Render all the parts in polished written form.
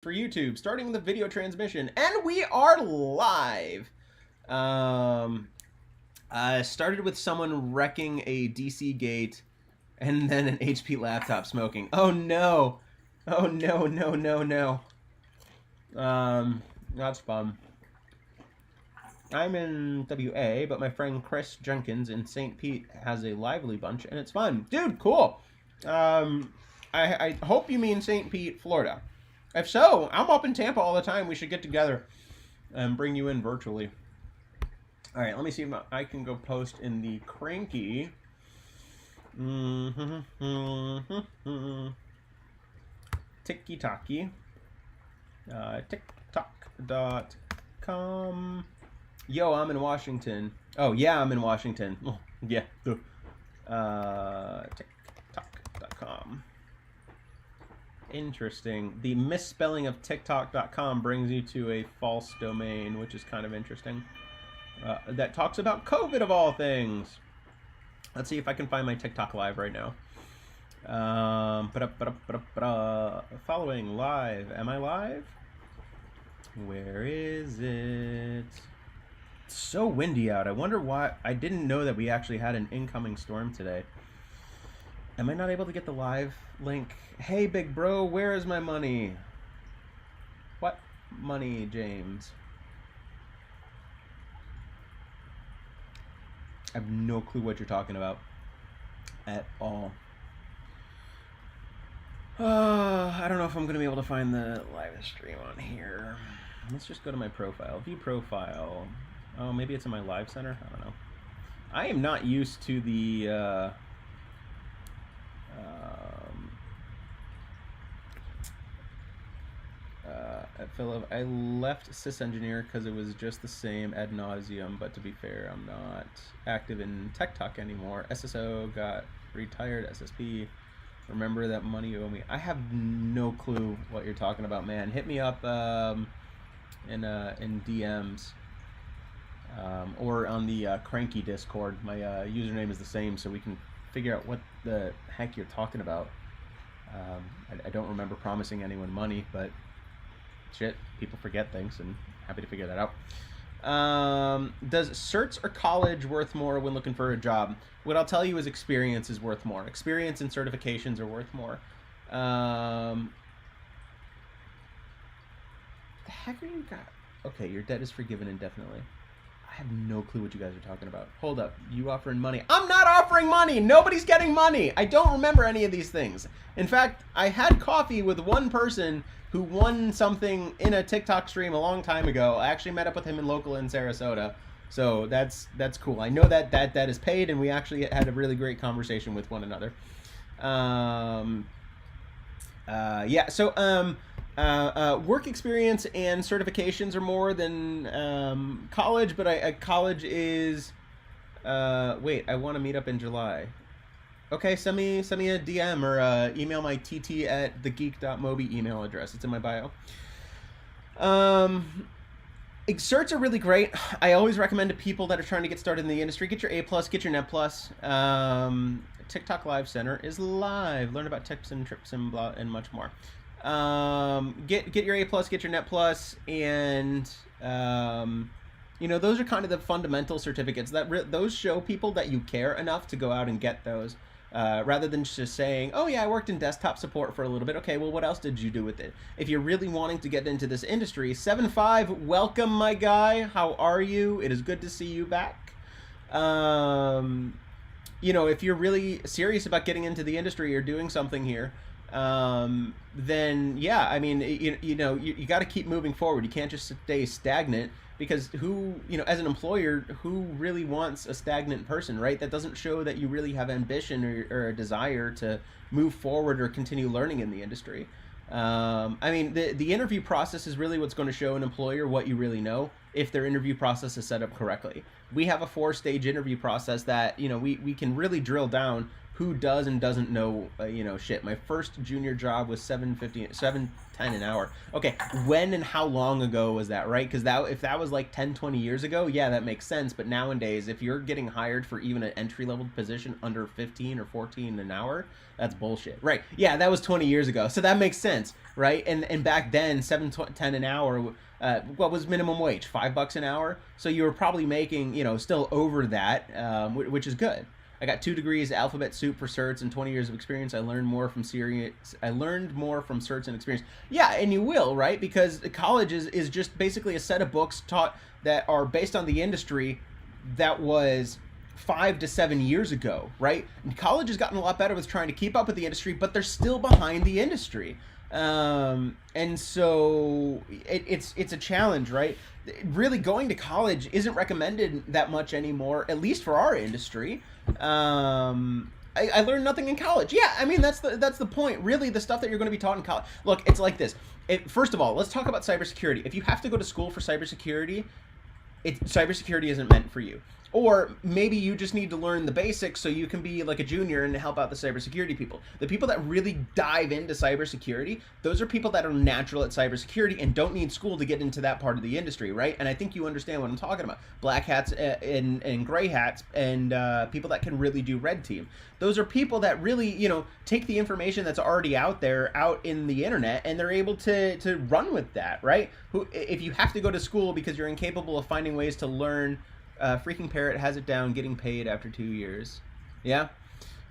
For YouTube, starting the video transmission, and we are live. I started with someone wrecking a DC gate, and then an HP laptop smoking. Oh no! Oh no! No! No! No! That's fun. I'm in WA, but my friend Chris Jenkins in St. Pete has a lively bunch, and it's fun, dude. Cool. I hope you mean St. Pete, Florida. If so, I'm up in Tampa all the time. We should get together and bring you in virtually. All right, let me see if I can go post in the Cranky. Tiki-taki. TikTok.com. Yo, I'm in Washington. Oh, yeah, I'm in Washington. Oh, yeah. TikTok.com. Interesting. The misspelling of TikTok.com brings you to a false domain, which is kind of interesting. That talks about COVID of all things. Let's see if I can find my TikTok live right now. Following live. Am I live? Where is it? It's so windy out. I wonder why. I didn't know that we actually had an incoming storm today. Am I not able to get the live link? Hey, big bro, where is my money? What money, James? I have no clue what you're talking about at all. I don't know if I'm going to be able to find the live stream on here. Let's just go to my profile. View profile. Oh, maybe it's in my live center? I don't know. I am not used to the... Philip, I left sysengineer because it was just the same ad nauseum, but to be fair, I'm not active in Tech Talk anymore. SSO got retired, SSP. Remember that money you owe me. I have no clue what you're talking about, man. Hit me up in DMs or on the Cranky Discord. My username is the same, so we can figure out what the heck you're talking about. I don't remember promising anyone money, but shit, people forget things, and happy to figure that out. Does certs or college worth more when looking for a job? What I'll tell you is experience is worth more. Experience and certifications are worth more. The heck are you got? Okay, your debt is forgiven indefinitely. I have no clue what you guys are talking about. Hold up, you offering money? I'm not offering money! Nobody's getting money! I don't remember any of these things. In fact, I had coffee with one person who won something in a TikTok stream a long time ago. I actually met up with him in Sarasota. So that's cool. I know that is paid, and we actually had a really great conversation with one another. Yeah, so work experience and certifications are more than college, but college is wait, I want to meet up in July. Okay, send me a DM or email my tt@thegeek.mobi email address. It's in my bio. Certs are really great. I always recommend to people that are trying to get started in the industry, get your A+, get your Net+. TikTok Live Center is live. Learn about tips and trips and blah and much more. Get your A+, get your Net+, and you know, those are kind of the fundamental certificates that those show people that you care enough to go out and get those. Rather than just saying, oh yeah, I worked in desktop support for a little bit. Okay, well, what else did you do with it? If you're really wanting to get into this industry, 7-5, welcome, my guy. How are you? It is good to see you back. You know, if you're really serious about getting into the industry or doing something here, then yeah, I mean, you know, you got to keep moving forward. You can't just stay stagnant. Because who, you know, as an employer, who really wants a stagnant person, right? That doesn't show that you really have ambition or a desire to move forward or continue learning in the industry. I mean, the interview process is really what's going to show an employer what you really know if their interview process is set up correctly. We have a 4-stage interview process that, you know, we can really drill down who does and doesn't know, shit. My first junior job was 710 an hour. Okay, when and how long ago was that, right? Because if that was like 10, 20 years ago, yeah, that makes sense. But nowadays, if you're getting hired for even an entry level position under 15 or 14 an hour, that's bullshit, right? Yeah, that was 20 years ago, so that makes sense, right? And back then, 710 an hour. What was minimum wage? $5 an hour. So you were probably making, still over that, which is good. I got 2 degrees, alphabet soup for certs, and 20 years of experience. I learned more from certs and experience. Yeah, and you will, right? Because college is just basically a set of books taught that are based on the industry that was 5 to 7 years ago, right? And college has gotten a lot better with trying to keep up with the industry, but they're still behind the industry. And so it's a challenge, right? Really, going to college isn't recommended that much anymore, at least for our industry. I learned nothing in college. Yeah, I mean that's the point. Really, the stuff that you're going to be taught in college. Look, it's like this. First of all, let's talk about cybersecurity. If you have to go to school for cybersecurity, cybersecurity isn't meant for you. Or maybe you just need to learn the basics so you can be like a junior and help out the cybersecurity people. The people that really dive into cybersecurity, those are people that are natural at cybersecurity and don't need school to get into that part of the industry, right? And I think you understand what I'm talking about. Black hats and gray hats and people that can really do red team. Those are people that really, take the information that's already out there, out in the internet, and they're able to run with that, right? If you have to go to school because you're incapable of finding ways to learn, Freaking Parrot has it down, getting paid after 2 years. Yeah.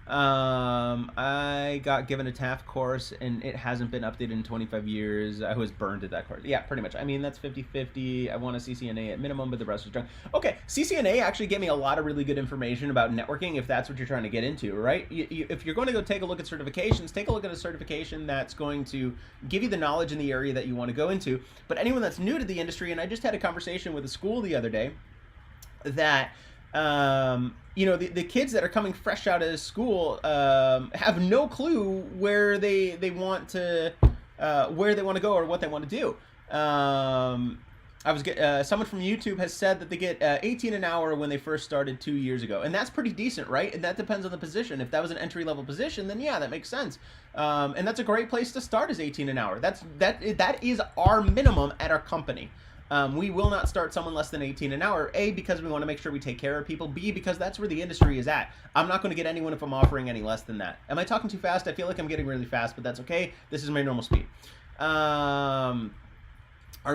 I got given a TAF course and it hasn't been updated in 25 years. I was burned at that course. Yeah, pretty much. I mean, that's 50-50. I want a CCNA at minimum, but the rest was junk. Okay, CCNA actually gave me a lot of really good information about networking if that's what you're trying to get into, right? If you're going to go take a look at certifications, take a look at a certification that's going to give you the knowledge in the area that you want to go into. But anyone that's new to the industry, and I just had a conversation with a school the other day, that the kids that are coming fresh out of school have no clue where they want to go or what they want to do. Someone from YouTube has said that they get 18 an hour when they first started 2 years ago, and that's pretty decent, right? And that depends on the position. If that was an entry level position, then yeah, that makes sense. And that's a great place to start, is 18 an hour. That is our minimum at our company. We will not start someone less than 18 an hour, A, because we want to make sure we take care of people, B, because that's where the industry is at. I'm not going to get anyone if I'm offering any less than that. Am I talking too fast? I feel like I'm getting really fast, but that's okay. This is my normal speed. Our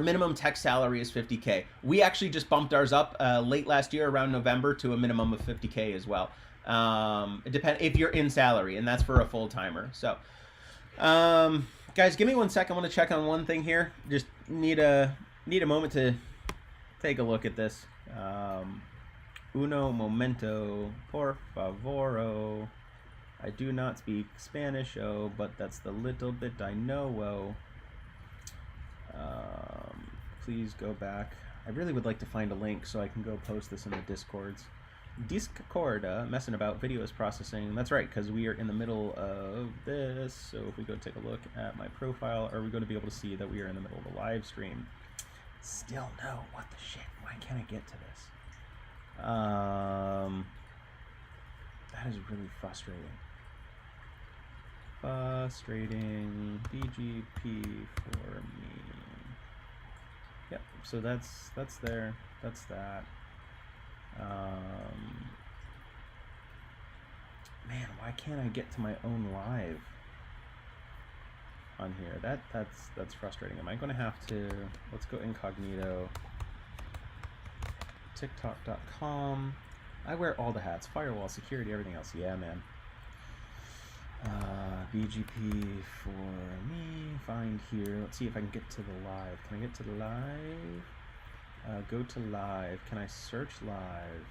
minimum tech salary is $50K. We actually just bumped ours up late last year, around November, to a minimum of $50K as well. It depends if you're in salary, and that's for a full-timer. So, guys, give me 1 second. I want to check on one thing here. Just need a moment to take a look at this. Uno momento, por favoro. I do not speak Spanish, but that's the little bit I know. Please go back. I really would like to find a link so I can go post this in the Discords. Discord, messing about, video is processing. That's right, because we are in the middle of this. So if we go take a look at my profile, are we going to be able to see that we are in the middle of the live stream? Still no. What the shit? Why can't I get to this? That is really frustrating. BGP for me. Yep. So that's there. That's that. Man, why can't I get to my own live on here? That's frustrating. Am I going to have to, let's go incognito, tiktok.com. I wear all the hats, firewall, security, everything else. Yeah, man. BGP for me, find here. Let's see if I can get to the live. Can I get to the live? Go to live. Can I search live?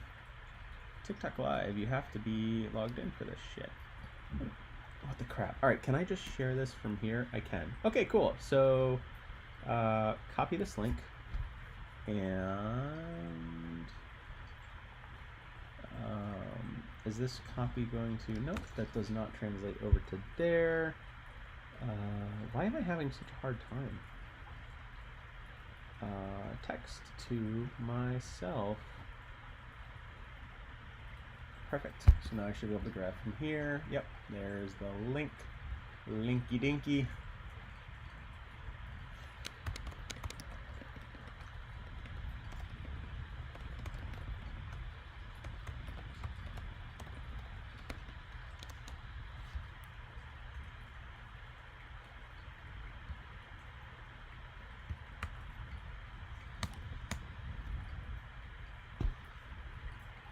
TikTok live. You have to be logged in for this shit. What the crap? All right, can I just share this from here? I can. Okay, cool. So, copy this link, and is this copy going to? Nope, that does not translate over to there. Why am I having such a hard time? Text to myself. Perfect. So now I should be able to grab from here. Yep, there's the link. Linky dinky.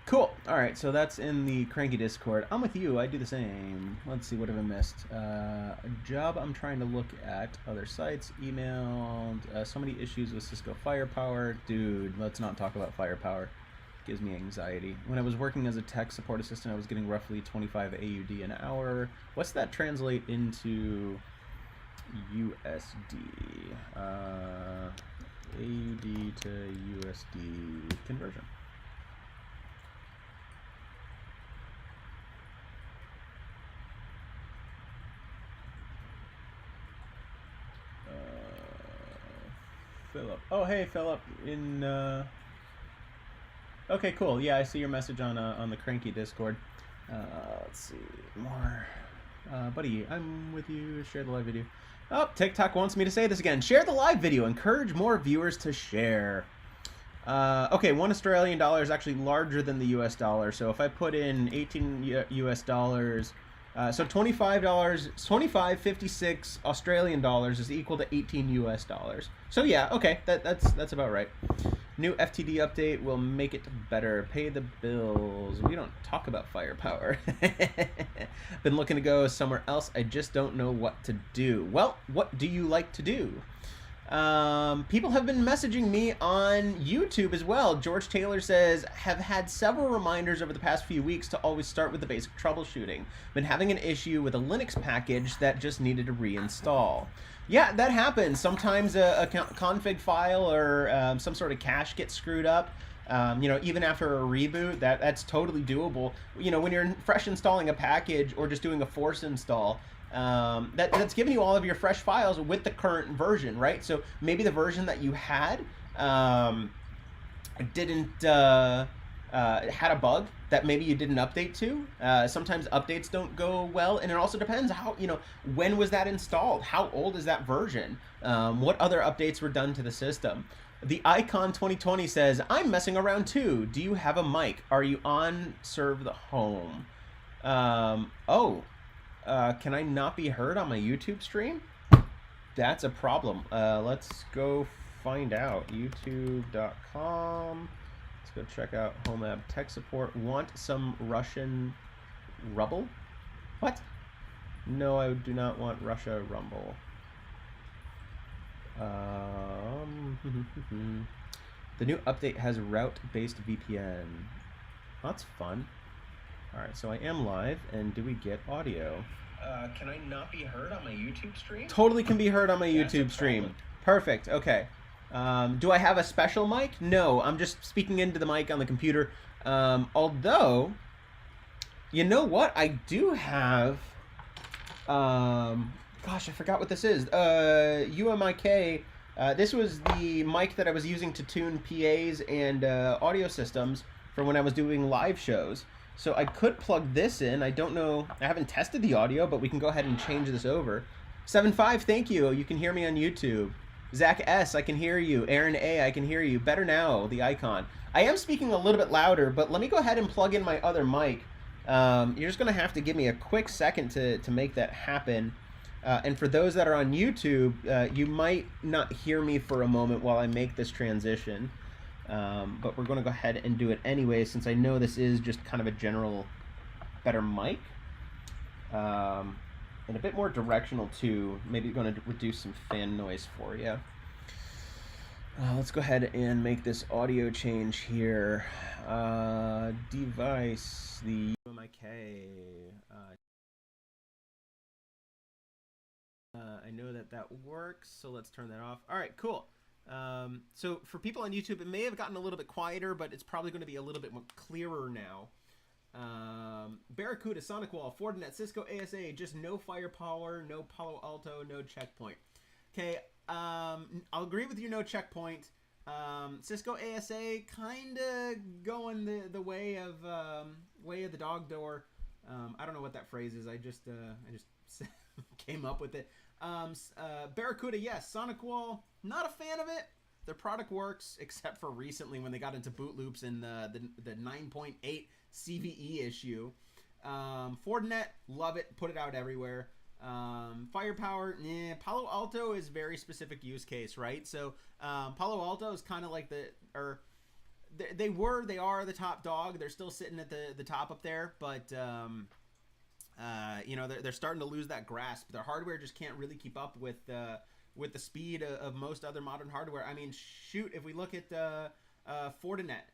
Cool. All right, so that's in the Cranky Discord. I'm with you. I do the same. Let's see, what have I missed? A job I'm trying to look at. Other sites. Emailed. So many issues with Cisco Firepower. Dude, let's not talk about Firepower. It gives me anxiety. When I was working as a tech support assistant, I was getting roughly 25 AUD an hour. What's that translate into USD? AUD to USD conversion. Philip. Oh, hey, Philip. Okay, cool. Yeah, I see your message on the Cranky Discord. Let's see more. Buddy, I'm with you. Share the live video. Oh, TikTok wants me to say this again. Share the live video. Encourage more viewers to share. Okay, $1 Australian is actually larger than the US dollar. So if I put in 18 US dollars, so $25, 25.56 Australian dollars is equal to 18 US dollars. So yeah, okay, that's about right. New FTD update will make it better. Pay the bills. We don't talk about Firepower. Been looking to go somewhere else. I just don't know what to do. Well, what do you like to do? People have been messaging me on YouTube as well. George Taylor says, have had several reminders over the past few weeks to always start with the basic troubleshooting. Been having an issue with a Linux package that just needed to reinstall. Yeah, that happens. Sometimes a config file or some sort of cache gets screwed up. You know, even after a reboot, that's totally doable. You know, when you're fresh installing a package or just doing a force install, that's giving you all of your fresh files with the current version, right? So maybe the version that you had had a bug that maybe you didn't update to. Sometimes updates don't go well, and it also depends how, you know, when was that installed? How old is that version? What other updates were done to the system? The Icon 2020 says, I'm messing around too. Do you have a mic? Are you on Serve the Home? Can I not be heard on my YouTube stream? That's a problem. Let's go find out. YouTube.com. Let's go check out Home App Tech Support. Want some Russian rubble? What? No, I do not want Russia rumble. The new update has route-based VPN. That's fun. All right, so I am live, and do we get audio? Can I not be heard on my YouTube stream? Totally can be heard on my YouTube stream. Perfect, okay. Do I have a special mic? No, I'm just speaking into the mic on the computer. Although, you know what? I do have, gosh, I forgot what this is. UMIK. This was the mic that I was using to tune PAs and audio systems for when I was doing live shows. So I could plug this in. I don't know. I haven't tested the audio, but we can go ahead and change this over. 7.5, thank you. You can hear me on YouTube. Zach S, I can hear you. Aaron A, I can hear you. Better now, the icon. I am speaking a little bit louder, but let me go ahead and plug in my other mic. You're just going to have to give me a quick second to make that happen. And for those that are on YouTube, you might not hear me for a moment while I make this transition. But we're going to go ahead and do it anyway, since I know this is just kind of a general better mic. And a bit more directional too. Maybe going to reduce some fan noise for you. Let's go ahead and make this audio change here. Device, the UMIK. I know that works, so let's turn that off. All right, cool. So for people on YouTube, it may have gotten a little bit quieter, but it's probably going to be a little bit more clearer now. Barracuda, Sonic Wall, Fortinet, Cisco ASA, just no firepower, no Palo Alto, no checkpoint. Okay, I'll agree with you, no checkpoint. Cisco ASA kind of going the way of way of the dog door. I don't know what that phrase is. I just came up with it. Barracuda, yes. Sonic Wall, not a fan of it. Their product works, except for recently when they got into boot loops in the 9.8 CVE issue. Fortinet, love it. Put it out everywhere. Firepower, Palo Alto is very specific use case, right? So Palo Alto is kind of like they are the top dog. They're still sitting at the top up there, but you know, they're starting to lose that grasp. Their hardware just can't really keep up with the speed of most other modern hardware. I mean, shoot, if we look at Fortinet,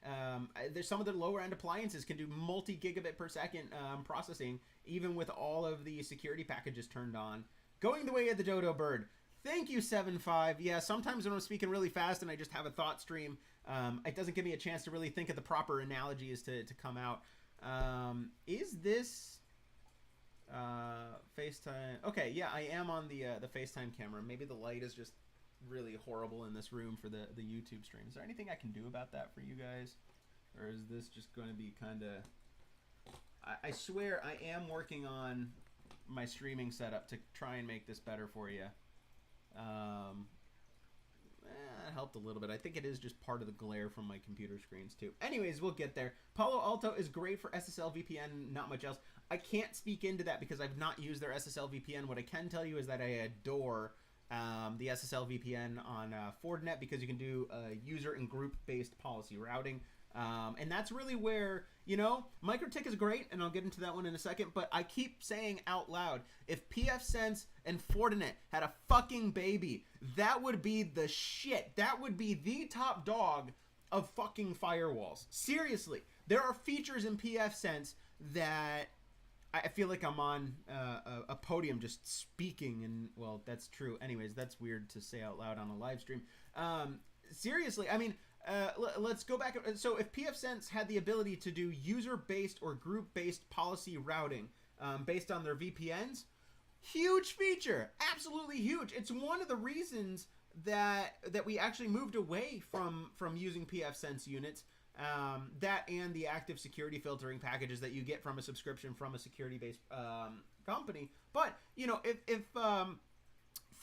there's some of the lower end appliances can do multi-gigabit per second processing, even with all of the security packages turned on. Going the way of the dodo bird. Thank you, 7.5. Yeah, sometimes when I'm speaking really fast and I just have a thought stream, it doesn't give me a chance to really think of the proper analogies to come out. Is this FaceTime? Okay, yeah, I am on the FaceTime camera. Maybe the light is just really horrible in this room for the YouTube stream. Is there anything I can do about that for you guys? Or is this just going to be kind of... I swear I am working on my streaming setup to try and make this better for you. It helped a little bit. I think it is just part of the glare from my computer screens too. Anyways, we'll get there. Palo Alto is great for SSL VPN, not much else. I can't speak into that because I've not used their SSL VPN. What I can tell you is that I adore the SSL VPN on Fortinet because you can do user and group-based policy routing. And that's really where, you know, MikroTik is great, and I'll get into that one in a second, but I keep saying out loud, if pfSense and Fortinet had a fucking baby, that would be the shit. That would be the top dog of fucking firewalls. Seriously, there are features in pfSense that I feel like I'm on a podium just speaking, and, well, that's true. Anyways, that's weird to say out loud on a live stream. Seriously, I mean... let's go back. So if pfSense had the ability to do user-based or group-based policy routing based on their VPNs, huge feature, absolutely huge. It's one of the reasons that we actually moved away from using pfSense units, that and the active security filtering packages that you get from a subscription from a security-based company. But, you know, if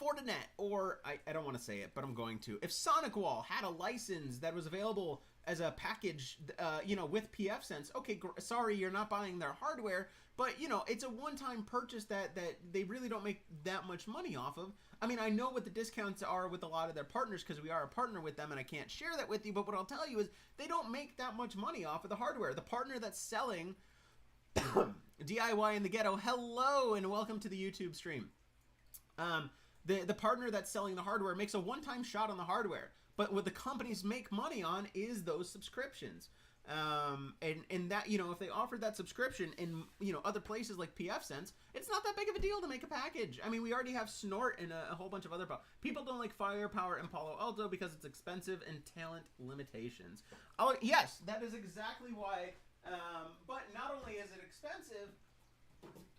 Fortinet, or I don't want to say it, but I'm going to. If Sonic Wall had a license that was available as a package, you know, with pfSense, okay, sorry, you're not buying their hardware, but, you know, it's a one-time purchase that they really don't make that much money off of. I mean, I know what the discounts are with a lot of their partners because we are a partner with them, and I can't share that with you, but what I'll tell you is they don't make that much money off of the hardware. The partner that's selling DIY in the Ghetto, hello, and welcome to the YouTube stream. The partner that's selling the hardware makes a one-time shot on the hardware, but what the companies make money on is those subscriptions. And that, you know, if they offered that subscription in, you know, other places like pfSense, it's not that big of a deal to make a package. I mean, we already have Snort and a whole bunch of other people don't like Firepower and Palo Alto because it's expensive and talent limitations. Oh, yes, that is exactly why. But not only is it expensive,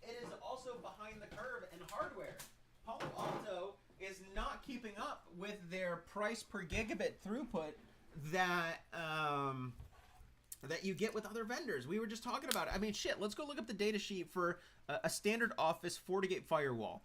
it is also behind the curve in hardware. Palo Alto is not keeping up with their price per gigabit throughput that that you get with other vendors. We were just talking about it. I mean, shit, let's go look up the data sheet for a standard Office FortiGate firewall.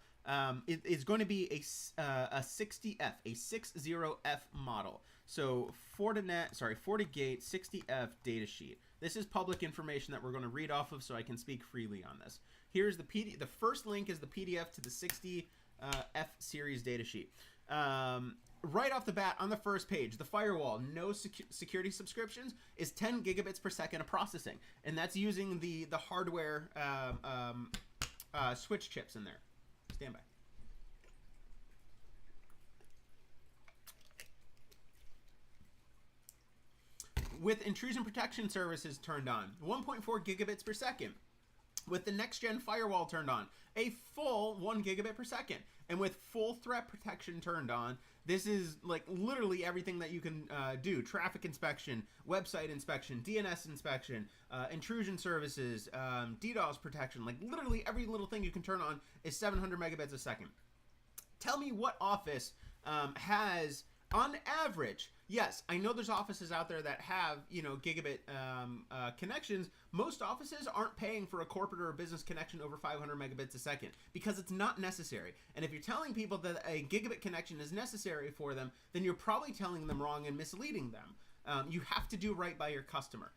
It is going to be a 60F, a 60F model. So FortiGate 60F data sheet. This is public information that we're going to read off of so I can speak freely on this. Here's the PDF. The first link is the PDF to the 60 F series datasheet. Right off the bat on the first page, the firewall, no security subscriptions, is 10 gigabits per second of processing, and that's using the hardware switch chips in there. Stand by. With intrusion protection services turned on, 1.4 gigabits per second. With the next-gen firewall turned on, a full 1 gigabit per second. And with full threat protection turned on, this is like literally everything that you can do. Traffic inspection, website inspection, DNS inspection, intrusion services, DDoS protection. Like literally every little thing you can turn on is 700 megabits a second. Tell me what office has, on average, Yes, I know there's offices out there that have, gigabit connections. Most offices aren't paying for a corporate or a business connection over 500 megabits a second because it's not necessary. And if you're telling people that a gigabit connection is necessary for them, then you're probably telling them wrong and misleading them. You have to do right by your customer.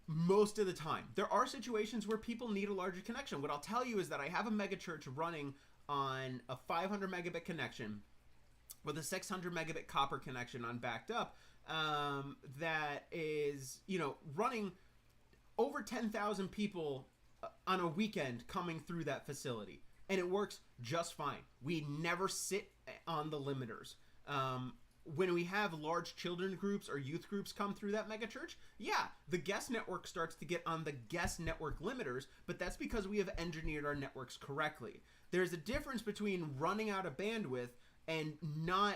Most of the time. There are situations where people need a larger connection. What I'll tell you is that I have a megachurch running on a 500 megabit connection with a 600 megabit copper connection on backed up that is, running over 10,000 people on a weekend coming through that facility. And it works just fine. We never sit on the limiters. When we have large children groups or youth groups come through that megachurch, yeah, the guest network starts to get on the guest network limiters, but that's because we have engineered our networks correctly. There's a difference between running out of bandwidth and not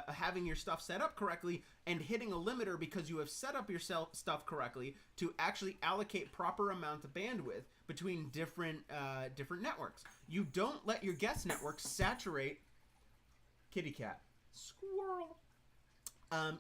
having your stuff set up correctly and hitting a limiter because you have set up your stuff correctly to actually allocate proper amount of bandwidth between different networks. You don't let your guest network saturate. Kitty cat. Squirrel.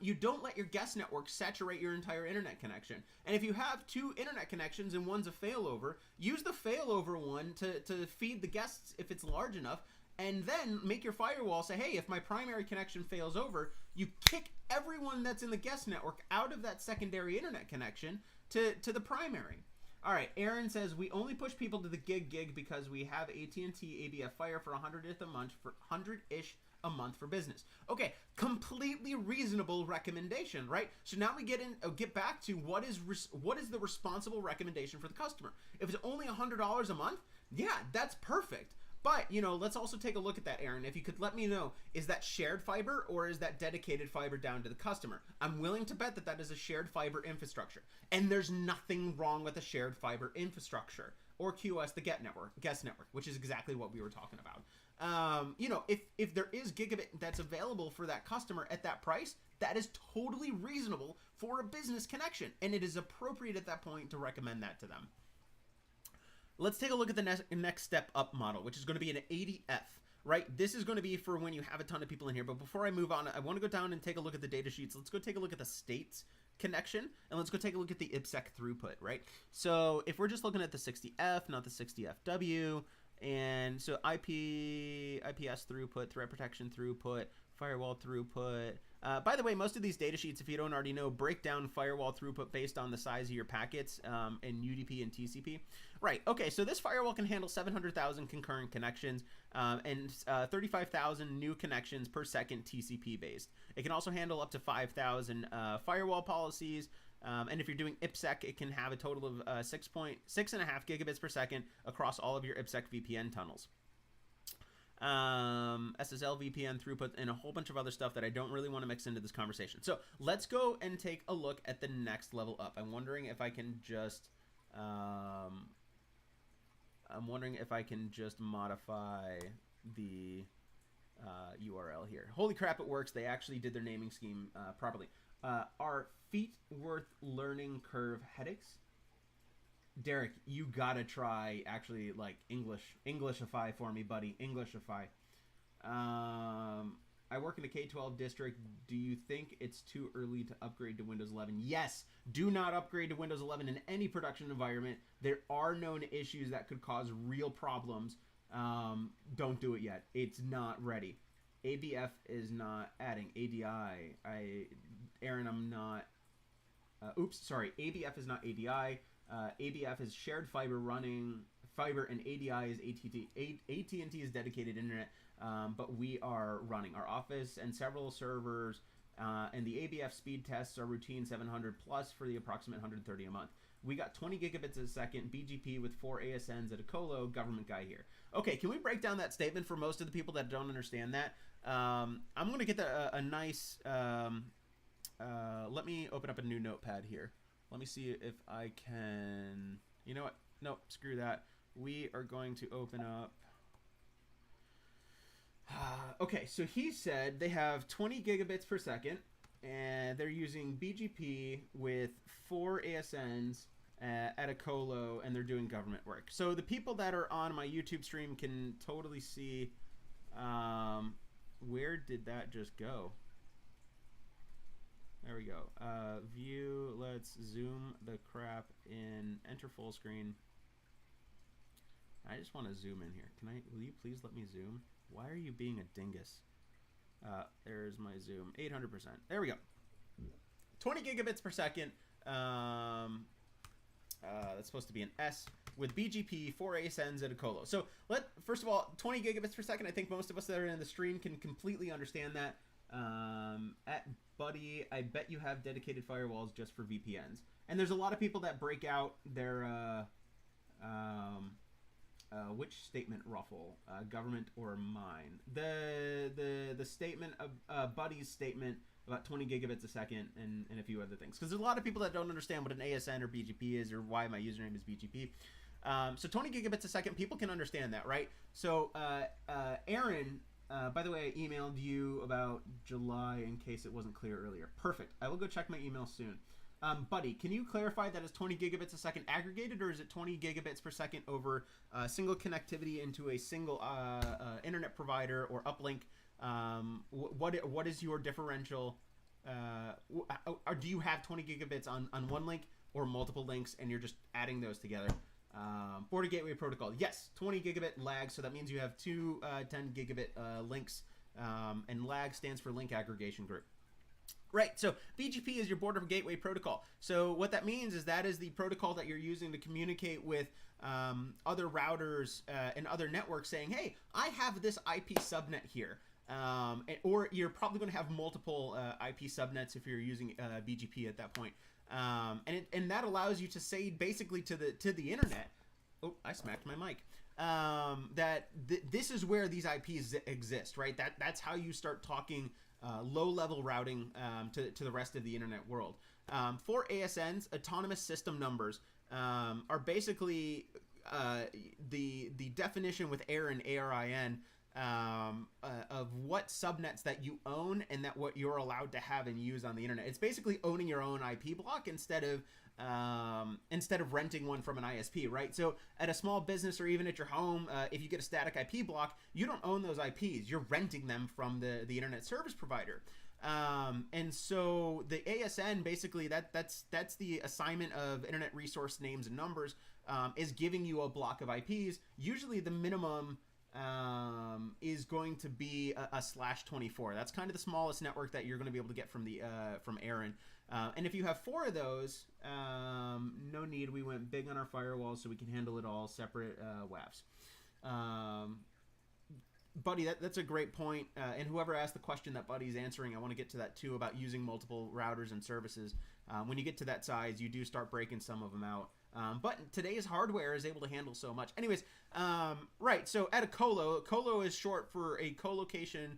You don't let your guest network saturate your entire internet connection. And if you have two internet connections and one's a failover, use the failover one to feed the guests if it's large enough, and then make your firewall say, hey, if my primary connection fails over, you kick everyone that's in the guest network out of that secondary internet connection to the primary. All right, Aaron says, we only push people to the gig because we have AT&T ABF Fire for 100th a month for 100-ish a month for business. Okay, completely reasonable recommendation, right? So now we get back to what is the responsible recommendation for the customer. If it's only $100 a month, yeah, that's perfect. But, let's also take a look at that, Aaron. If you could let me know, is that shared fiber or is that dedicated fiber down to the customer? I'm willing to bet that is a shared fiber infrastructure. And there's nothing wrong with a shared fiber infrastructure or QoS, the guest network, which is exactly what we were talking about. If there is gigabit that's available for that customer at that price, that is totally reasonable for a business connection. And it is appropriate at that point to recommend that to them. Let's take a look at the next step up model, which is going to be an 80F, right? This is going to be for when you have a ton of people in here. But before I move on, I want to go down and take a look at the data sheets. Let's go take a look at the states connection, and let's go take a look at the IPsec throughput, right? So if we're just looking at the 60F, not the 60FW, and so IPS throughput, threat protection throughput, firewall throughput. By the way, most of these data sheets, if you don't already know, break down firewall throughput based on the size of your packets in UDP and TCP. Right, okay, so this firewall can handle 700,000 concurrent connections and 35,000 new connections per second TCP based. It can also handle up to 5,000 firewall policies. And if you're doing IPsec, it can have a total of 6.5 gigabits per second across all of your IPsec VPN tunnels. SSL VPN throughput, and a whole bunch of other stuff that I don't really want to mix into this conversation. So let's go and take a look at the next level up. I'm wondering if I can just modify the URL here. Holy crap, it works. They actually did their naming scheme properly. Are feet worth learning curve headaches? Derek, you gotta try actually like Englishify for me, buddy. Englishify. I work in a K-12 district. Do you think it's too early to upgrade to Windows 11? Yes. Do not upgrade to Windows 11 in any production environment. There are known issues that could cause real problems. Don't do it yet. It's not ready. ABF is not adding. ADI. Aaron, I'm not. Oops, sorry. ABF is not ADI. ABF is shared fiber running fiber, and ADI is AT&T. AT&T is dedicated internet, but we are running our office and several servers, and the ABF speed tests are routine 700 plus for the approximate 130 a month. We got 20 gigabits a second, BGP with 4 ASNs at a colo, government guy here. Okay, can we break down that statement for most of the people that don't understand that? I'm going to get a nice... let me open up a new notepad here. Let me see if I can... You know what? Nope, screw that. We are going to open up... okay, so he said they have 20 gigabits per second, and they're using BGP with 4 ASNs at a colo, and they're doing government work. So the people that are on my YouTube stream can totally see... where did that just go? There we go. View. Let's zoom the crap in. Enter full screen. I just want to zoom in here. Will you please let me zoom? Why are you being a dingus? There's my zoom. 800%. There we go. 20 gigabits per second. That's supposed to be an S with BGP, 4 ASNs, and a colo. So first of all, 20 gigabits per second. I think most of us that are in the stream can completely understand that. At Buddy, I bet you have dedicated firewalls just for VPNs. And there's a lot of people that break out their which statement ruffle, government or mine. The statement of Buddy's statement about 20 gigabits a second and a few other things. Because there's a lot of people that don't understand what an ASN or BGP is or why my username is BGP. So 20 gigabits a second, people can understand that, right? So Aaron, by the way, I emailed you about July in case it wasn't clear earlier. Perfect. I will go check my email soon. Buddy, can you clarify that is 20 gigabits a second aggregated, or is it 20 gigabits per second over single connectivity into a single internet provider or uplink? What is your differential? Or do you have 20 gigabits on one link or multiple links, and you're just adding those together? Border Gateway Protocol. Yes, 20 gigabit lag, so that means you have two 10 gigabit links, and lag stands for Link Aggregation Group. Right, so BGP is your Border Gateway Protocol. So what that means is that is the protocol that you're using to communicate with other routers and other networks saying, hey, I have this IP subnet here. Or you're probably going to have multiple IP subnets if you're using BGP at that point. And that allows you to say basically to the internet, oh, I smacked my mic, that this is where these IPs exist, right? That's how you start talking low-level routing to the rest of the internet world. For ASNs, autonomous system numbers are basically the definition with ARIN, ARIN, of what subnets that you own and that what you're allowed to have and use on the internet. It's basically owning your own IP block instead of renting one from an ISP, right? So at a small business or even at your home, if you get a static IP block, you don't own those IPs. You're renting them from the internet service provider. And so the ASN, basically that's the assignment of internet resource names and numbers, is giving you a block of IPs. Usually the minimum is going to be a /24. That's kind of the smallest network that you're going to be able to get from ARIN. And if you have 4 of those, no need. We went big on our firewalls so we can handle it all separate WAFs. Buddy, that's a great point. And whoever asked the question that Buddy's answering, I want to get to that too about using multiple routers and services. When you get to that size, you do start breaking some of them out. But today's hardware is able to handle so much. Anyways, right, so at a colo is short for a co-location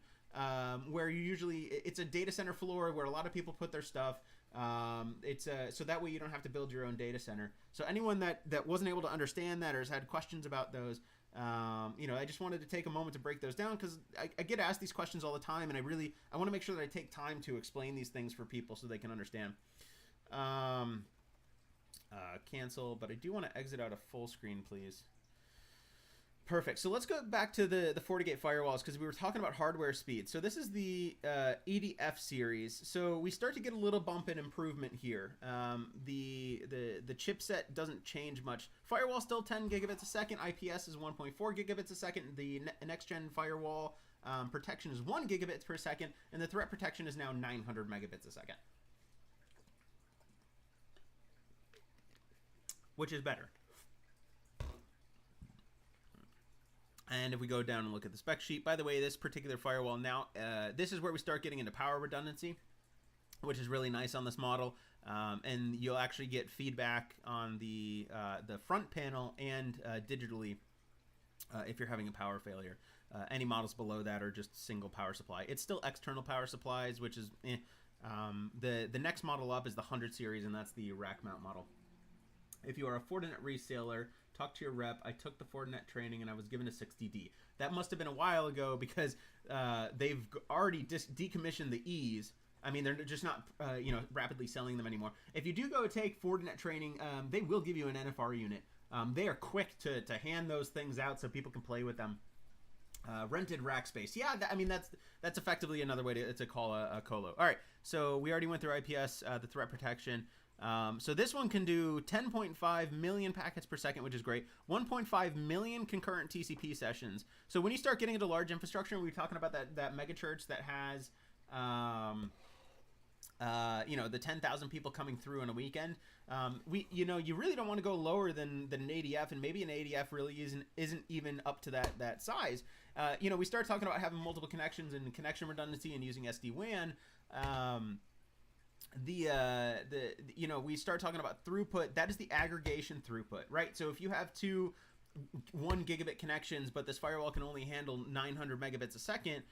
where it's a data center floor where a lot of people put their stuff. So that way you don't have to build your own data center. So anyone that wasn't able to understand that or has had questions about those, I just wanted to take a moment to break those down because I get asked these questions all the time, and I want to make sure that I take time to explain these things for people so they can understand. Cancel, but I do want to exit out of full screen, please. Perfect. So let's go back to the FortiGate firewalls because we were talking about hardware speed. So this is the EDF series. So we start to get a little bump in improvement here. The chipset doesn't change much. Firewall still 10 gigabits a second. IPS is 1.4 gigabits a second. The next gen firewall protection is 1 gigabit per second, and the threat protection is now 900 megabits a second, which is better. And if we go down and look at the spec sheet, by the way, this particular firewall now, this is where we start getting into power redundancy, which is really nice on this model. And you'll actually get feedback on the front panel and digitally if you're having a power failure. Any models below that are just single power supply. It's still external power supplies, which is the next model up is the 100 series, and that's the rack mount model. If you are a Fortinet reseller, talk to your rep. I took the Fortinet training and I was given a 60D. That must have been a while ago because they've already decommissioned the E's. I mean, they're just not rapidly selling them anymore. If you do go take Fortinet training, they will give you an NFR unit. They are quick to hand those things out so people can play with them. Rented rack space. Yeah, I mean that's effectively another way to call a colo. All right, so we already went through IPS, the threat protection. So this one can do 10.5 million packets per second, which is great. 1.5 million concurrent TCP sessions. So when you start getting into large infrastructure, and we were talking about that mega church that has, the 10,000 people coming through on a weekend. You really don't want to go lower than an ADF, and maybe an ADF really isn't even up to that size. We start talking about having multiple connections and connection redundancy and using SD-WAN. We start talking about throughput. That is the aggregation throughput, right? So if you have two 1 gigabit connections, but this firewall can only handle 900 megabits a second,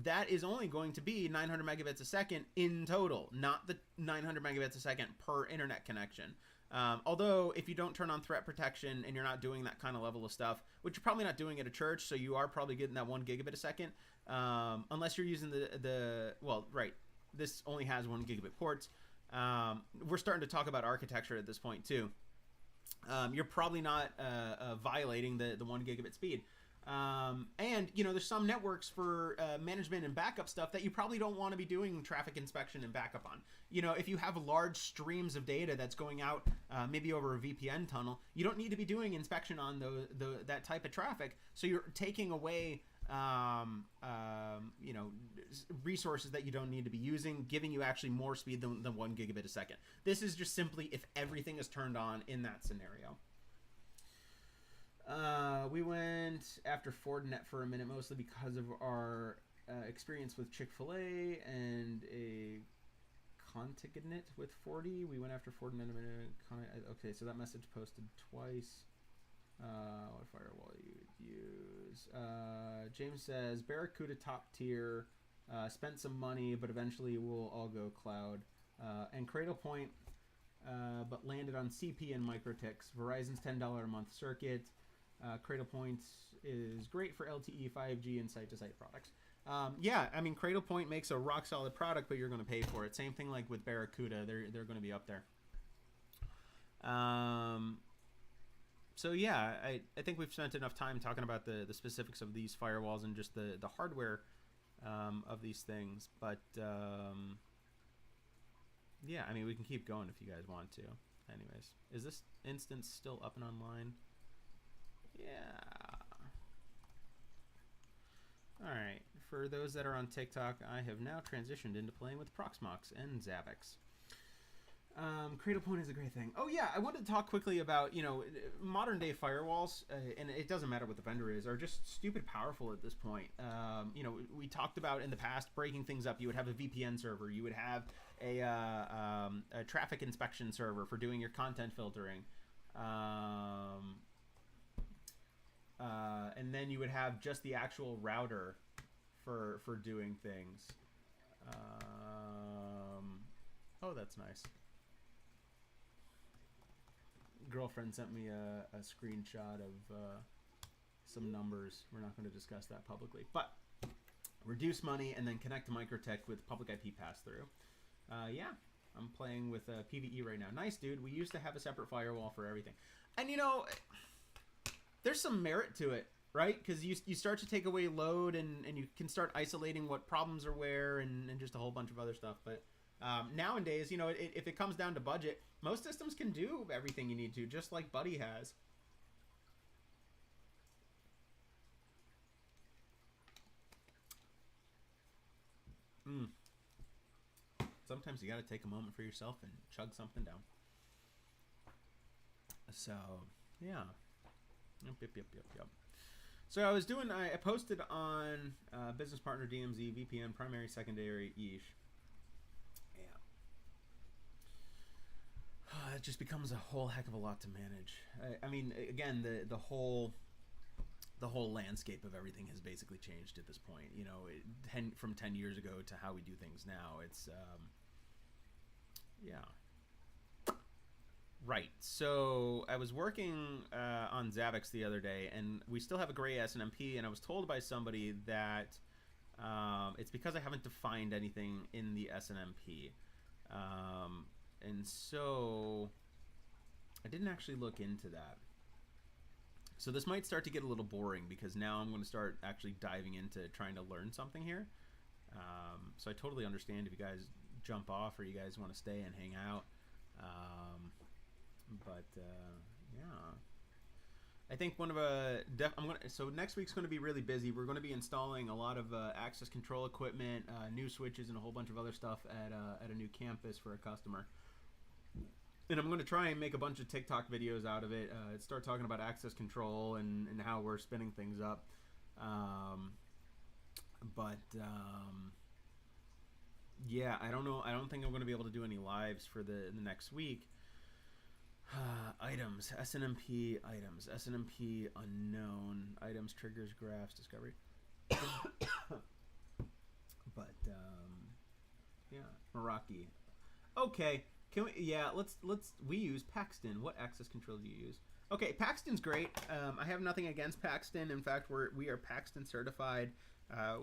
that is only going to be 900 megabits a second in total, not the 900 megabits a second per internet connection. Although if you don't turn on threat protection and you're not doing that kind of level of stuff, which you're probably not doing at a church, so you are probably getting that 1 gigabit a second, unless you're using this only has 1 gigabit ports. We're starting to talk about architecture at this point too. You're probably not violating the 1 gigabit speed. And there's some networks for management and backup stuff that you probably don't want to be doing traffic inspection and backup on. If you have large streams of data that's going out maybe over a VPN tunnel, you don't need to be doing inspection on that type of traffic. So you're taking away resources that you don't need to be using, giving you actually more speed than 1 gigabit a second. This is just simply if everything is turned on in that scenario. We went after Fortinet for a minute, mostly because of our experience with Chick-fil-A and a Contignet with 40. We went after Fortinet a minute. Okay, so that message posted twice. What firewall you would use? James says Barracuda top tier. Spent some money, but eventually we'll all go cloud. And Cradlepoint, but landed on CP and Microtics. Verizon's $10 a month circuit. Cradlepoint is great for LTE, 5G, and site-to-site products. Cradlepoint makes a rock solid product, but you're going to pay for it. Same thing like with Barracuda; they're going to be up there. So yeah, I think we've spent enough time talking about the specifics of these firewalls and just the hardware of these things. But we can keep going if you guys want to. Anyways, is this instance still up and online? Yeah. All right. For those that are on TikTok, I have now transitioned into playing with Proxmox and Zabbix. Cradlepoint is a great thing. Oh yeah, I wanted to talk quickly about modern day firewalls, and it doesn't matter what the vendor is, are just stupid powerful at this point. We talked about in the past breaking things up. You would have a VPN server, you would have a traffic inspection server for doing your content filtering, and then you would have just the actual router for doing things. Oh, that's nice. Girlfriend sent me a screenshot of some numbers. We're not going to discuss that publicly, but reduce money and then connect to Microtech with public IP pass-through. I'm playing with PVE right now. Nice, dude. We used to have a separate firewall for everything, and there's some merit to it, right? Because you start to take away load and you can start isolating what problems are where and just a whole bunch of other stuff. But nowadays, if it comes down to budget, most systems can do everything you need to, just like Buddy has. Sometimes you got to take a moment for yourself and chug something down. So, yeah. Yep. So I posted on Business Partner DMZ, VPN, primary, secondary, yeesh. It just becomes a whole heck of a lot to manage. Again, the whole landscape of everything has basically changed at this point. From 10 years ago to how we do things now. It's Right. So I was working on Zabbix the other day, and we still have a gray SNMP, and I was told by somebody that it's because I haven't defined anything in the SNMP. And so I didn't actually look into that. So this might start to get a little boring because now I'm going to start actually diving into trying to learn something here. So I totally understand if you guys jump off or you guys want to stay and hang out. Yeah, I think one of so next week's going to be really busy. We're going to be installing a lot of access control equipment, new switches, and a whole bunch of other stuff at a new campus for a customer. And I'm going to try and make a bunch of TikTok videos out of it. Start talking about access control and how we're spinning things up. Yeah, I don't know. I don't think I'm going to be able to do any lives for the next week. Items, SNMP items, SNMP unknown items, triggers, graphs, discovery. Yeah, Meraki. Okay, can we? Yeah, we use Paxton. What access control do you use? Okay, Paxton's great. I have nothing against Paxton. In fact, we are Paxton certified.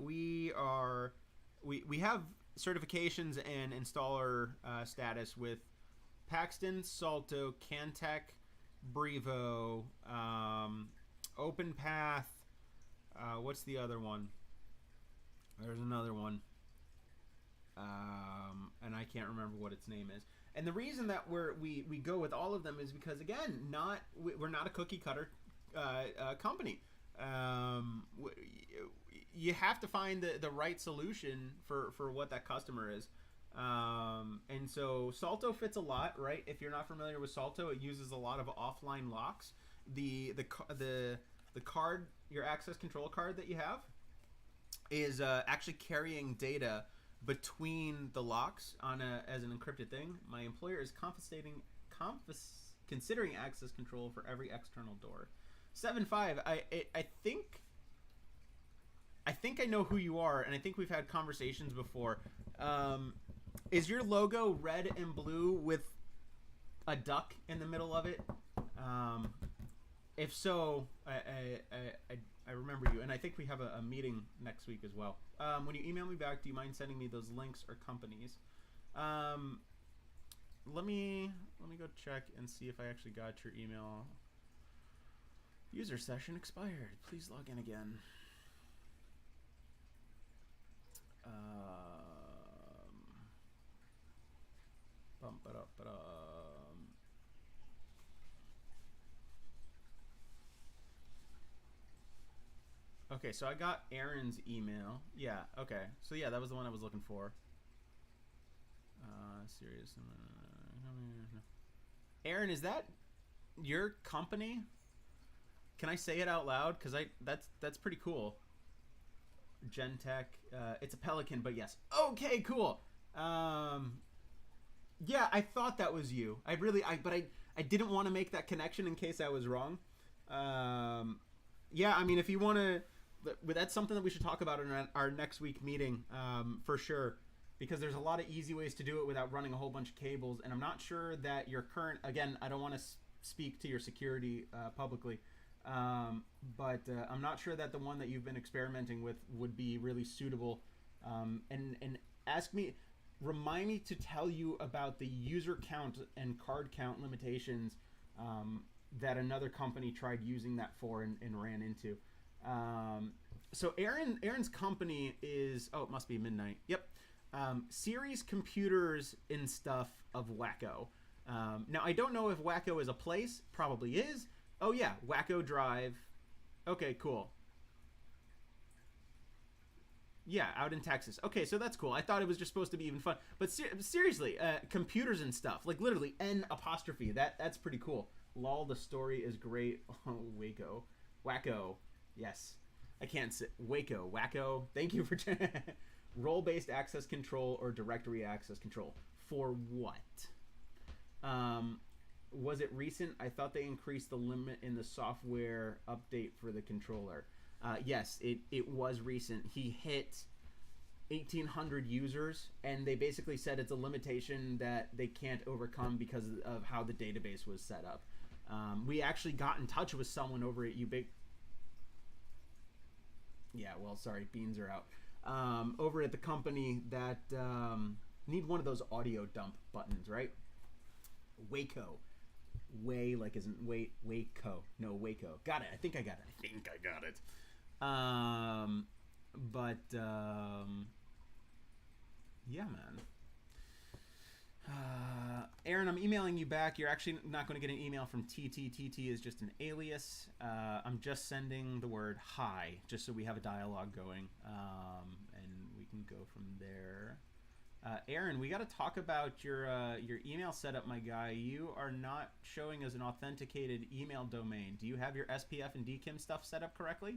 We have certifications and installer status with Paxton, Salto, Cantech, Brevo, OpenPath. What's the other one? There's another one, and I can't remember what its name is. And the reason that we go with all of them is because, again, we're not a cookie cutter company. You have to find the right solution for what that customer is. And so Salto fits a lot, right? If you're not familiar with Salto, it uses a lot of offline locks. The card, your access control card that you have, is actually carrying data between the locks as an encrypted thing. My employer is considering access control for every external door. 7.5. I think I know who you are, and I think we've had conversations before. Is your logo red and blue with a duck in the middle of it? If so, I remember you, and I think we have a meeting next week as well. When you email me back, do you mind sending me those links or companies? Let me go check and see if I actually got your email. User session expired. Please log in again. Okay, so I got Aaron's email. Yeah, okay. So yeah, that was the one I was looking for. Serious. Aaron, is that your company? Can I say it out loud? Because that's pretty cool. Gentech. It's a Pelican, but yes. Okay, cool. Yeah, I thought that was you. I didn't want to make that connection in case I was wrong. Yeah, I mean, if you want to, that's something that we should talk about in our next week meeting, for sure, because there's a lot of easy ways to do it without running a whole bunch of cables. And I'm not sure that your current, again, I don't want to speak to your security publicly, but I'm not sure that the one that you've been experimenting with would be really suitable. And remind me to tell you about the user count and card count limitations that another company tried using that for and ran into. So Aaron's company is, it must be midnight. Yep. Series Computers and Stuff of Wacko. Now, I don't know if Wacko is a place. Probably is. Oh, yeah. Wacko Drive. Okay, cool. Yeah, out in Texas. Okay, so that's cool. I thought it was just supposed to be even fun. But seriously, computers and stuff. Like, literally, N apostrophe. That's pretty cool. Lol, the story is great. Oh, Waco. Wacko. Yes. I can't say. Waco. Wacko. Thank you for... Role-based access control or directory access control. For what? Was it recent? I thought they increased the limit in the software update for the controller. Yes, it was recent. He hit 1,800 users, and they basically said it's a limitation that they can't overcome because of how the database was set up. We actually got in touch with someone over at Yeah, well, sorry, beans are out. Over at the company that need one of those audio dump buttons, right? Waco. Way like isn't Waco. No, Waco. Got it. I think I got it. I think I got it. Yeah, man. Aaron, I'm emailing you back. You're actually not going to get an email from TT. TT is just an alias. I'm just sending the word hi, just so we have a dialogue going, and we can go from there. Aaron, we got to talk about your email setup, my guy. You are not showing as an authenticated email domain. Do you have your SPF and DKIM stuff set up correctly?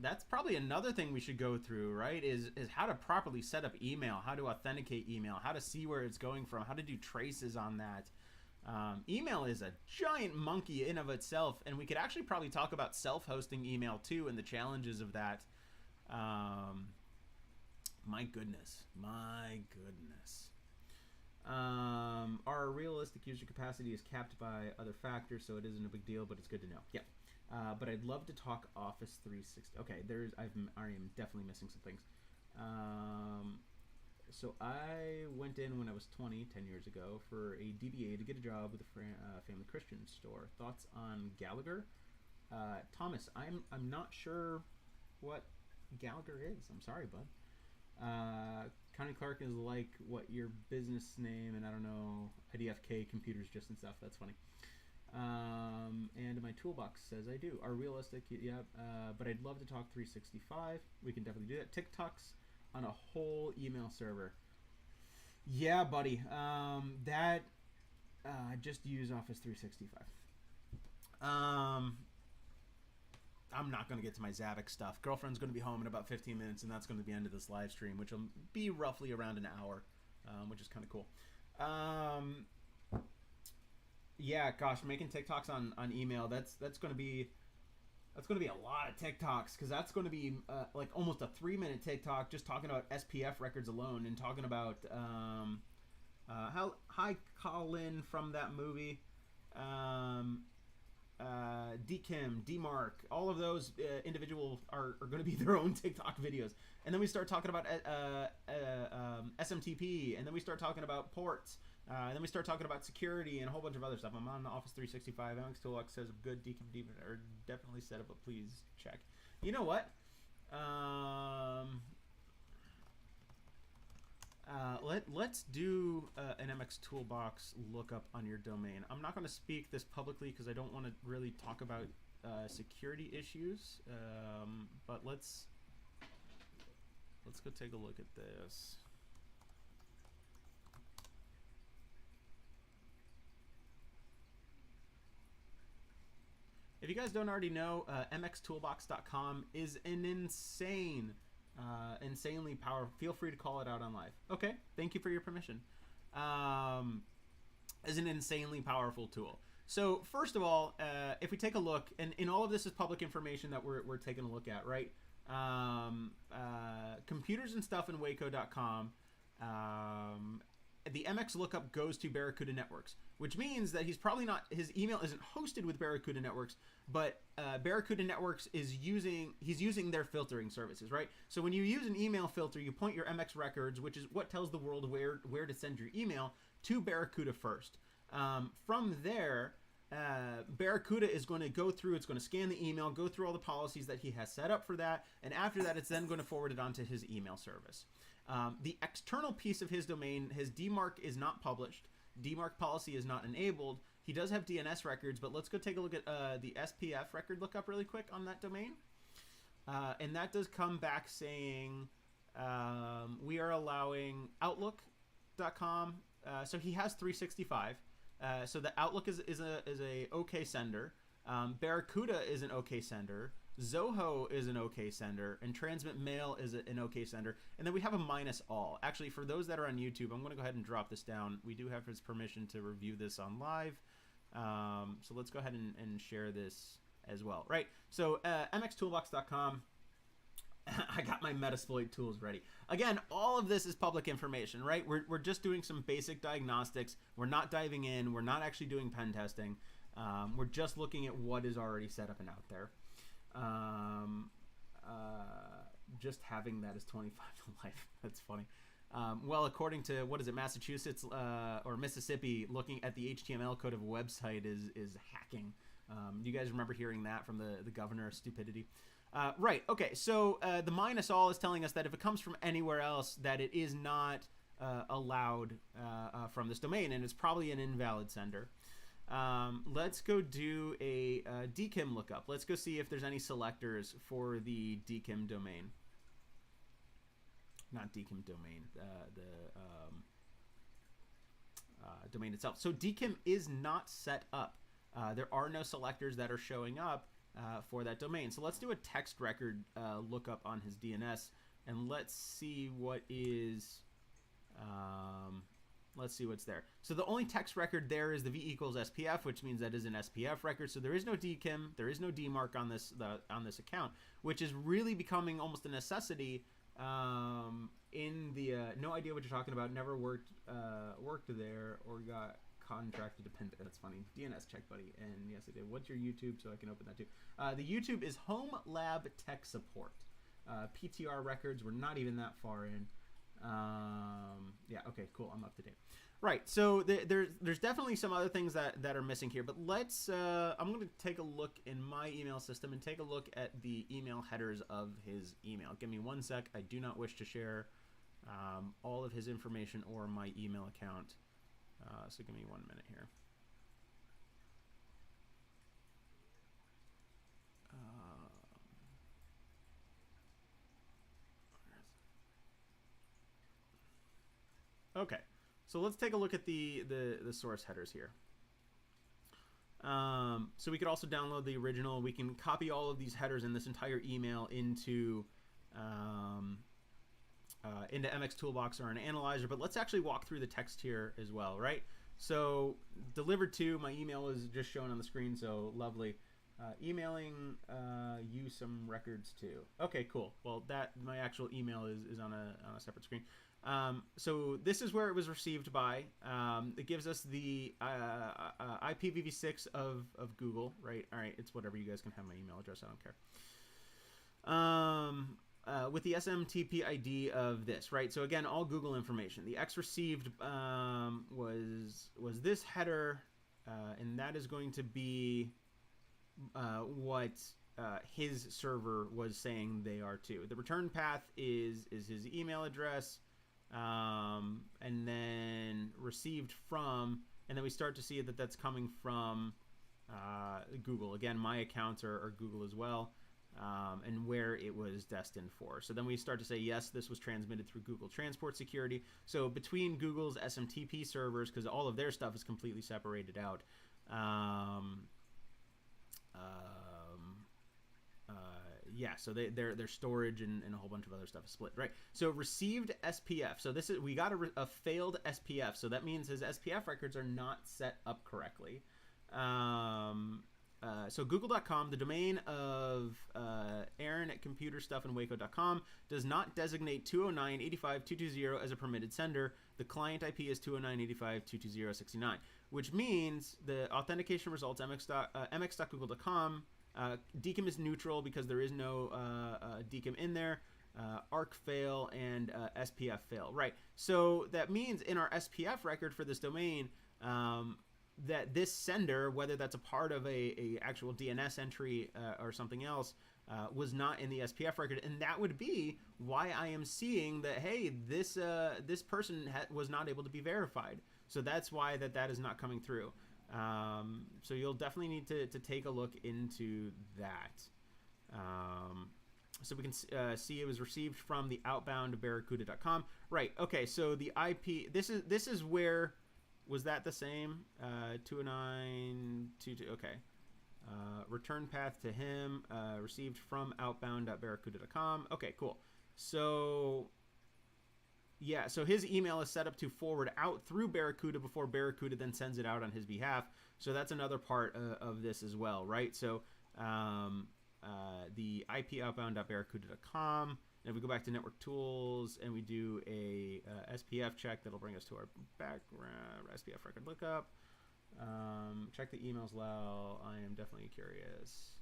That's probably another thing we should go through, right? Is how to properly set up email, how to authenticate email, how to see where it's going from, how to do traces on that. Email is a giant monkey in of itself, and we could actually probably talk about self-hosting email too and the challenges of that. My goodness. Our realistic user capacity is capped by other factors, so it isn't a big deal, but it's good to know. Yeah. But I'd love to talk Office 360. Okay, I am definitely missing some things. So I went in when I was 20, 10 years ago, for a DBA to get a job with a family Christian store. Thoughts on Gallagher? Thomas, I'm not sure what Gallagher is. I'm sorry, bud. Connie Clark is like what your business name, and I don't know, IDFK computers just and stuff. That's funny. And my toolbox says I do. Are realistic? Yeah. But I'd love to talk 365. We can definitely do that. TikToks on a whole email server. Yeah, buddy. Just use Office 365. I'm not going to get to my Zabbix stuff. Girlfriend's going to be home in about 15 minutes, and that's going to be the end of this live stream, which will be roughly around an hour, which is kind of cool. Yeah, gosh, making TikToks on email, that's going to be a lot of TikToks, because that's going to be like almost a 3-minute TikTok just talking about SPF records alone, and talking about hi Colin from that movie, DKIM, DMARC, all of those individual are going to be their own TikTok videos. And then we start talking about SMTP, and then we start talking about ports, and then we start talking about security and a whole bunch of other stuff. I'm on the Office 365. MX Toolbox says good DKIM are definitely set up, but please check. You know what? Let's do an MX Toolbox lookup on your domain. I'm not going to speak this publicly because I don't want to really talk about security issues, but let's go take a look at this. If you guys don't already know, mxtoolbox.com is an insanely powerful. Feel free to call it out on live. Okay, thank you for your permission. Is an insanely powerful tool. So first of all, if we take a look, and all of this is public information that we're taking a look at, right? Computers and stuff in Waco.com. The MX lookup goes to Barracuda Networks, which means that his email isn't hosted with Barracuda Networks, but Barracuda Networks he's using their filtering services, right? So when you use an email filter, you point your MX records, which is what tells the world where to send your email, to Barracuda first. From there, Barracuda is going to go through, it's going to scan the email, go through all the policies that he has set up for that, and after that, it's then going to forward it onto his email service. The external piece of his domain, his DMARC is not published. DMARC policy is not enabled. He does have DNS records, but let's go take a look at the SPF record lookup really quick on that domain. And that does come back saying we are allowing Outlook.com. So he has 365. So the Outlook is a OK sender. Barracuda is an OK sender. Zoho is an OK sender, and Transmit Mail is an OK sender, and then we have a -all. Actually, for those that are on YouTube, I'm going to go ahead and drop this down. We do have his permission to review this on live, so let's go ahead and share this as well. Right, so mxtoolbox.com. I got my Metasploit tools ready. Again, all of this is public information, right? We're just doing some basic diagnostics. We're not diving in. We're not actually doing pen testing. We're just looking at what is already set up and out there. Just having that is 25 to life. That's funny. Well, according to, what is it, Massachusetts or Mississippi, looking at the HTML code of a website is hacking. Do you guys remember hearing that from the governor of stupidity? Right. Okay. So the minus all is telling us that if it comes from anywhere else, that it is not allowed from this domain, and it's probably an invalid sender. Let's go do a DKIM lookup. Let's go see if there's any selectors for the DKIM domain. Not DKIM domain, the domain itself. So DKIM is not set up. There are no selectors that are showing up for that domain. So let's do a text record lookup on his DNS, and let's see what is. Let's see what's there. So the only text record there is the v equals SPF, which means that is an SPF record. So there is no DKIM, there is no DMARC on this account, which is really becoming almost a necessity. In the no idea what you're talking about. Never worked there or got contracted to Penta. That's funny. DNS check, buddy. And yes, I did. What's your YouTube so I can open that too? The YouTube is Home Lab Tech Support. PTR records. We're not even that far in. Yeah. Okay. Cool. I'm up to date. Right. So there's definitely some other things that are missing here. But let's. I'm going to take a look in my email system and take a look at the email headers of his email. Give me 1 sec. I do not wish to share all of his information or my email account. So give me 1 minute here. Okay, so let's take a look at the source headers here. So we could also download the original. We can copy all of these headers in this entire email into MX Toolbox or an analyzer, but let's actually walk through the text here as well, right? So delivered to, my email is just shown on the screen, so lovely. Emailing you some records too. Okay, cool. Well, that my actual email is on a separate screen. So this is where it was received by. It gives us the IPv6 of Google, right? All right, it's whatever. You guys can have my email address. I don't care. With the SMTP ID of this, right? So again, all Google information. The X received was this header, and that is going to be what his server was saying they are too. The return path is his email address, and then received from, and then we start to see that that's coming from Google. Again, my accounts are Google as well. And where it was destined for. So then we start to say, yes, this was transmitted through Google Transport Security. So between Google's SMTP servers, because all of their stuff is completely separated out, yeah, so their storage and a whole bunch of other stuff is split, right? So received SPF. So this is, we got a failed SPF. So that means his SPF records are not set up correctly. So google.com, the domain of Aaron at computerstuffandwaco.com, does not designate 209.85.220 as a permitted sender. The client IP is 209.85.220.69, which means the authentication results mx.google.com. DKIM is neutral because there is no DKIM in there. ARC fail and SPF fail, right? So that means in our SPF record for this domain, that this sender, whether that's a part of a actual DNS entry or something else, was not in the SPF record, and that would be why I am seeing that, hey, this person was not able to be verified. So that's why that is not coming through. So you'll definitely need to take a look into that. So we can see it was received from the outbound barracuda.com. Right. Okay. So the IP. This is where. Was that the same? 20922. Okay. Return path to him. Received from outbound.barracuda.com. Okay, cool. So, yeah, so his email is set up to forward out through Barracuda before Barracuda then sends it out on his behalf. So that's another part of this as well, right? So the IP outbound.barracuda.com. And if we go back to network tools and we do a SPF check, that'll bring us to our background SPF record lookup. Check the emails loud. I am definitely curious.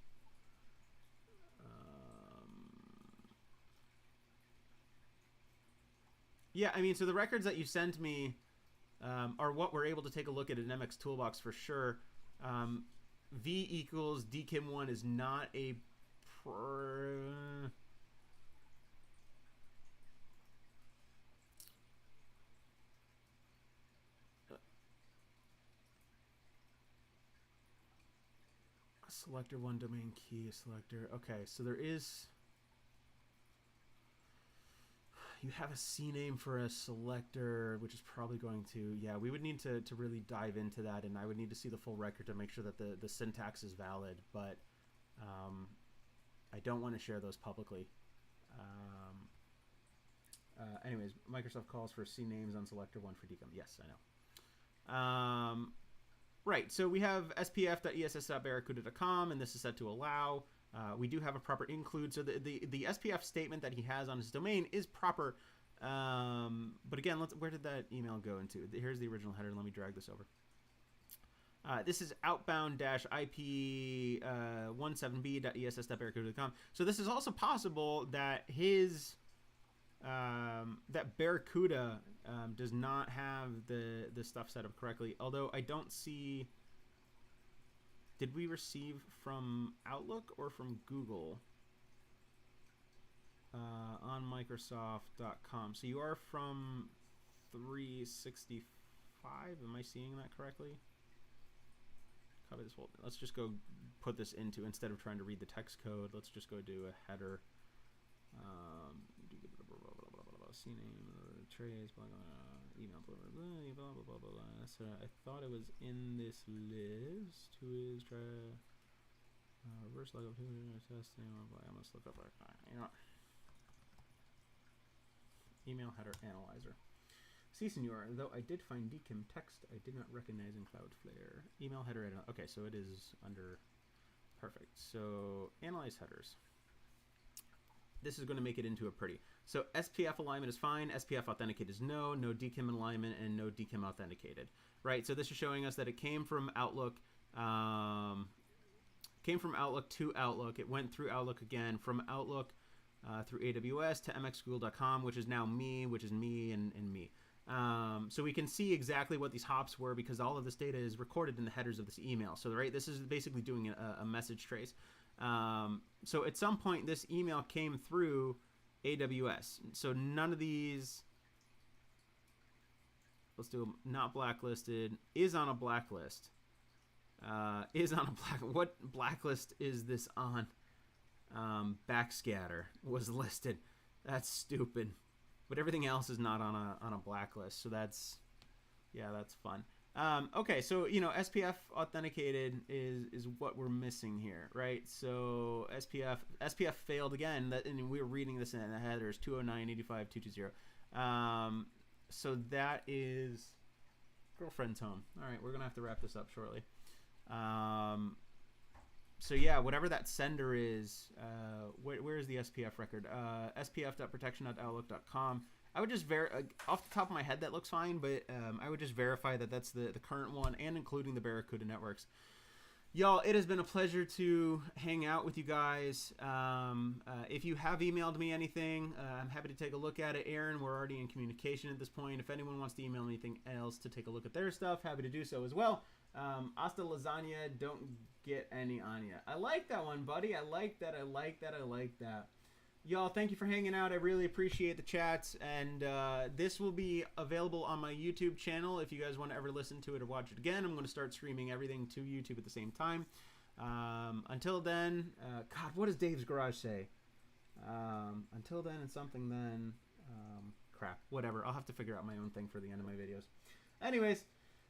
Yeah, I mean, so the records that you sent me are what we're able to take a look at in MX Toolbox for sure. V equals DKIM1 is not a selector one domain key selector. Okay, so there is. You have a C name for a selector, which is probably going to, yeah, we would need to really dive into that, and I would need to see the full record to make sure that the syntax is valid, but I don't want to share those publicly. Anyways, Microsoft calls for C names on selector one for DKIM. Yes, I know. Right, so we have spf.ess.barracuda.com, and this is set to allow. We do have a proper include, so the SPF statement that he has on his domain is proper. But again, where did that email go into? Here's the original header. Let me drag this over. This is outbound-IP 17b.ess.barracuda.com. So this is also possible that his that Barracuda does not have the stuff set up correctly. Although I don't see. Did we receive from Outlook or from Google on Microsoft.com? So you are from 365. Am I seeing that correctly? Copy this whole. Let's just go put this into, instead of trying to read the text code, let's just go do a header. CNAME, trace, blah, blah, blah, email, blah, blah, blah, blah, blah, blah, blah. So I thought it was in this list. Who is try reverse logo testing? I'm gonna look up. You know what? Email header analyzer. See, senor, though I did find DKIM text, I did not recognize in Cloudflare. Email header. Okay, so it is under. Perfect. So analyze headers. This is going to make it into a pretty. So SPF alignment is fine. SPF authenticated is no. No DKIM alignment and no DKIM authenticated. Right. So this is showing us that it came from Outlook. Came from Outlook to Outlook. It went through Outlook again, from Outlook through AWS to mxgoogle.com, which is now me, which is me and me. So we can see exactly what these hops were because all of this data is recorded in the headers of this email. So right, this is basically doing a message trace. So at some point, this email came through AWS. So none of these, let's do not blacklisted, is on a blacklist. What blacklist is this on? Backscatter was listed. That's stupid. But everything else is not on a blacklist. So that's fun. Okay, so SPF authenticated is what we're missing here, right? So SPF failed again. And we were reading this in the headers 209.85.220. So that is girlfriend's home. All right, we're gonna have to wrap this up shortly. So yeah, whatever that sender is, where is the SPF record? spf.protection.outlook.com. I would just off the top of my head, that looks fine, but I would just verify that that's the current one, and including the Barracuda networks. Y'all, it has been a pleasure to hang out with you guys. If you have emailed me anything, I'm happy to take a look at it. Aaron, we're already in communication at this point. If anyone wants to email anything else to take a look at their stuff, happy to do so as well. Hasta lasagna, don't get any anya. I like that one, buddy. I like that. Y'all, thank you for hanging out. I really appreciate the chats, and this will be available on my YouTube channel if you guys want to ever listen to it or watch it again. I'm going to start streaming everything to YouTube at the same time. Until then, God, what does Dave's Garage say? Until then and something then. Crap, whatever. I'll have to figure out my own thing for the end of my videos. Anyways,